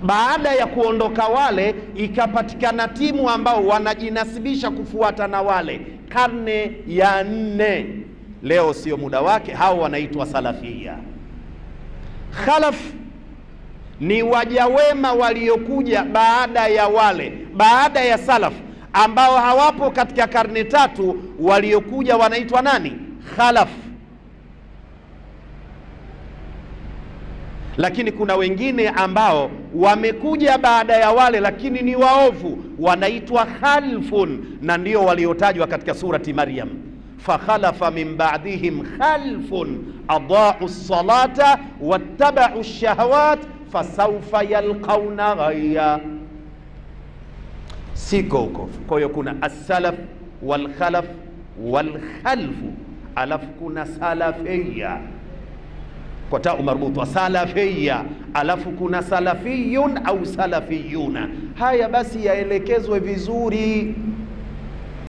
Baada ya kuondoka wale, ikapatikana timu ambao wanajinasibisha kufuata na wale, karne ya 4. Leo sio muda wake, hao wanaitwa salafia. Khalaf ni waja wema waliokuja baada ya wale, baada ya salaf, ambao hawapo katika karne 3, waliokuja wanaitwa nani? Khalaf. Lakini kuna wengine ambao wamekuja baada ya wale, lakini ni waovu, wanaitwa khalfun, na ndio waliotajwa katika surati Maryam. Fakhalafa min ba'dihim khalfun adaa'u as-salata wattaba'u ash-shahawat fasawfa yalqawna ghayya. Siko huko. Kwa hiyo kuna as-salaf wal khalaf wal khalfu, alafu kuna salafiyya kwa taa marbutu wa salafiyya, alafu kuna salafiyun au salafiyuna. Haya basi yaelekezwe vizuri.